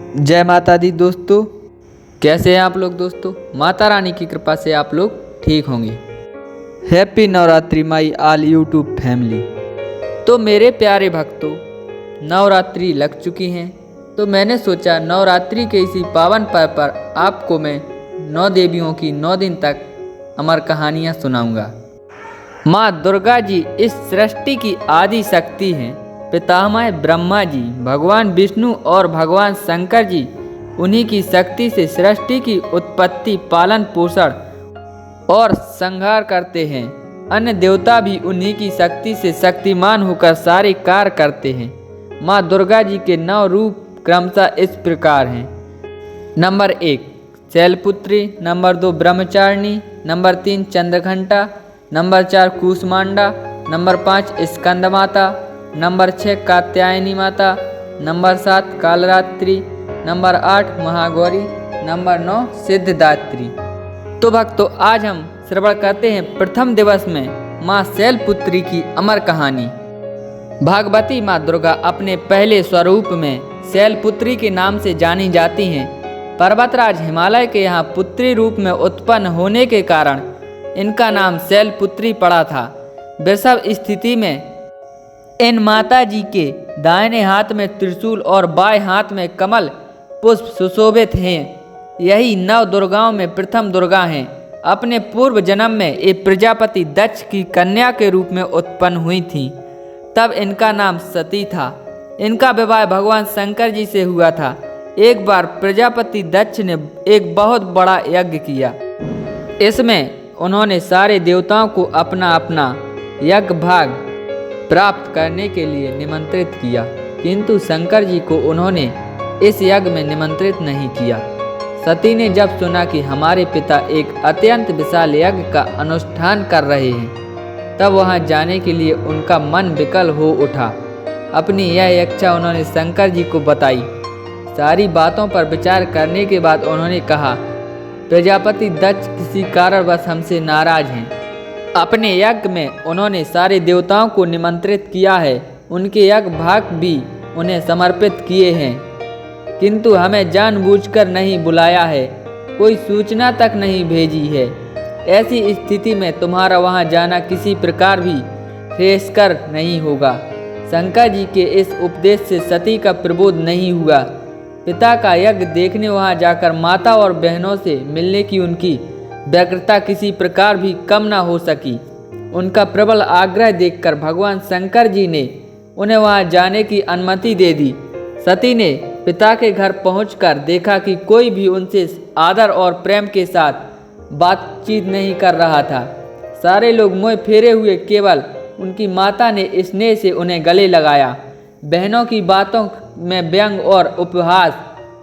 जय माता दी दोस्तों, कैसे हैं आप लोग दोस्तों। माता रानी की कृपा से आप लोग ठीक होंगे। Happy Navratri my all YouTube family. तो मेरे प्यारे भक्तों, नवरात्रि लग चुकी हैं, तो मैंने सोचा नवरात्रि के इसी पावन पर्व पर आपको मैं 9 देवियों की 9 दिन तक अमर कहानियाँ सुनाऊंगा। माँ दुर्गा जी इस सृष्टि की आदि शक्ति हैं। पितामह ब्रह्मा जी, भगवान विष्णु और भगवान शंकर जी उन्हीं की शक्ति से सृष्टि की उत्पत्ति, पालन पोषण और संहार करते हैं। अन्य देवता भी उन्हीं की शक्ति से शक्तिमान होकर सारे कार्य करते हैं। माँ दुर्गा जी के 9 रूप क्रमशः इस प्रकार हैं। Number 1 Shailaputri, number 2 Brahmacharini, number 3 Chandraghanta, number 4 Kushmanda, number 5 Skanda Mata, number 6 Katyayani Mata, number 7 Kalaratri, number 8 Mahagauri, number 9 Siddhidatri. तो भक्तों, आज हम श्रवण करते हैं प्रथम दिवस में माँ शैलपुत्री की अमर कहानी। भागवती माँ दुर्गा अपने पहले स्वरूप में शैलपुत्री के नाम से जानी जाती हैं। पर्वतराज हिमालय के यहाँ पुत्री रूप में उत्पन्न होने के कारण इनका नाम शैलपुत्री पड़ा था। वृषभ स्थिति में इन माता जी के दाहिने हाथ में त्रिशूल और बाएं हाथ में कमल पुष्प सुशोभित हैं। यही 9 दुर्गाओं में प्रथम दुर्गा हैं। अपने पूर्व जन्म में ये प्रजापति दक्ष की कन्या के रूप में उत्पन्न हुई थीं। तब इनका नाम सती था। इनका विवाह भगवान शंकर जी से हुआ था। एक बार प्रजापति दक्ष ने एक बहुत बड़ा यज्ञ किया। इसमें उन्होंने सारे देवताओं को अपना अपना यज्ञ भाग प्राप्त करने के लिए निमंत्रित किया, किंतु शंकर जी को उन्होंने इस यज्ञ में निमंत्रित नहीं किया। सती ने जब सुना कि हमारे पिता एक अत्यंत विशाल यज्ञ का अनुष्ठान कर रहे हैं, तब वहां जाने के लिए उनका मन विकल हो उठा। अपनी यह इच्छा उन्होंने शंकर जी को बताई। सारी बातों पर विचार करने के बाद उन्होंने कहा, प्रजापति दक्ष किसी कारणवश हमसे नाराज हैं। अपने यज्ञ में उन्होंने सारे देवताओं को निमंत्रित किया है। उनके यज्ञ भाग भी उन्हें समर्पित किए हैं, किंतु हमें जानबूझकर नहीं बुलाया है, कोई सूचना तक नहीं भेजी है। ऐसी स्थिति में तुम्हारा वहां जाना किसी प्रकार भी श्रेयस्कर नहीं होगा। शंकर जी के इस उपदेश से सती का प्रबोध नहीं हुआ। पिता का यज्ञ देखने वहां जाकर माता और बहनों से मिलने की उनकी व्यग्रता किसी प्रकार भी कम न हो सकी। उनका प्रबल आग्रह देखकर भगवान शंकर जी ने उन्हें वहां जाने की अनुमति दे दी। सती ने पिता के घर पहुंचकर देखा कि कोई भी उनसे आदर और प्रेम के साथ बातचीत नहीं कर रहा था। सारे लोग मुँह फेरे हुए, केवल उनकी माता ने स्नेह से उन्हें गले लगाया। बहनों की बातों में व्यंग और उपहास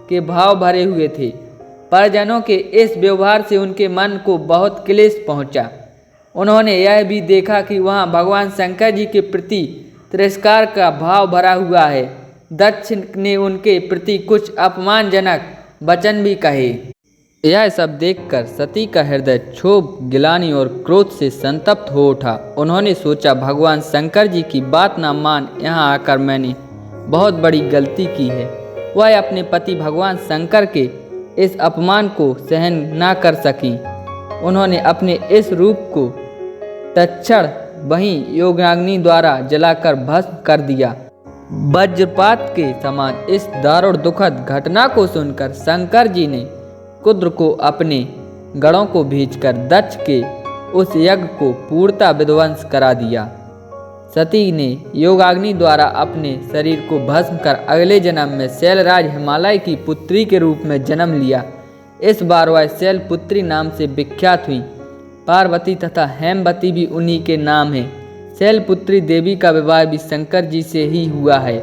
के भाव भरे हुए थे। परिजनों के इस व्यवहार से उनके मन को बहुत क्लेश पहुंचा। उन्होंने यह भी देखा कि वहां भगवान शंकर जी के प्रति तिरस्कार का भाव भरा हुआ है। दक्ष ने उनके प्रति कुछ अपमानजनक वचन भी कहे। यह सब देखकर सती का हृदय क्षोभ, गिलानी और क्रोध से संतप्त हो उठा। उन्होंने सोचा, भगवान शंकर जी की बात न मान यहाँ आकर मैंने बहुत बड़ी गलती की है। वह अपने पति भगवान शंकर के इस अपमान को सहन ना कर सकी। उन्होंने अपने इस रूप को तत्क्षण वहीं योगाग्नि द्वारा जलाकर भस्म कर दिया। वज्रपात के समान इस दारुण दुखद घटना को सुनकर शंकर जी ने कुद्र को अपने गणों को भेजकर दक्ष के उस यज्ञ को पूर्णतः विध्वंस करा दिया। सती ने योगाग्नि द्वारा अपने शरीर को भस्म कर अगले जन्म में शैलराज हिमालय की पुत्री के रूप में जन्म लिया। इस बार वह शैलपुत्री नाम से विख्यात हुई। पार्वती तथा हेमवती भी उन्हीं के नाम हैं। शैलपुत्री देवी का विवाह भी शंकर जी से ही हुआ है।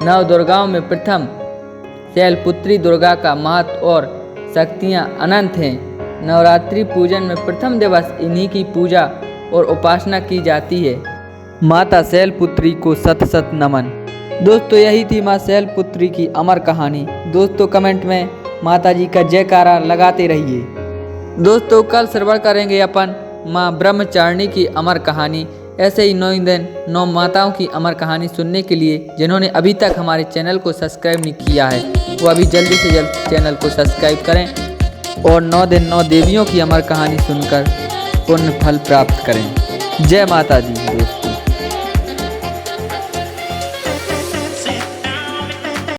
9 दुर्गाओं में प्रथम शैलपुत्री दुर्गा का महत्व और शक्तियाँ अनंत हैं। नवरात्रि पूजन में प्रथम दिवस इन्हीं की पूजा और उपासना की जाती है। माता शैलपुत्री को शत शत नमन। दोस्तों, यही थी माँ शैलपुत्री की अमर कहानी। दोस्तों, कमेंट में माता जी का जयकारा लगाते रहिए। दोस्तों, कल श्रवण करेंगे अपन माँ ब्रह्मचारिणी की अमर कहानी। ऐसे ही 9 दिन 9 माताओं की अमर कहानी सुनने के लिए जिन्होंने अभी तक हमारे चैनल को सब्सक्राइब नहीं किया है, वो अभी जल्दी से जल्द चैनल को सब्सक्राइब करें और 9 दिन 9 देवियों की अमर कहानी सुनकर पुण्य फल प्राप्त करें। जय माता दी दोस्तों।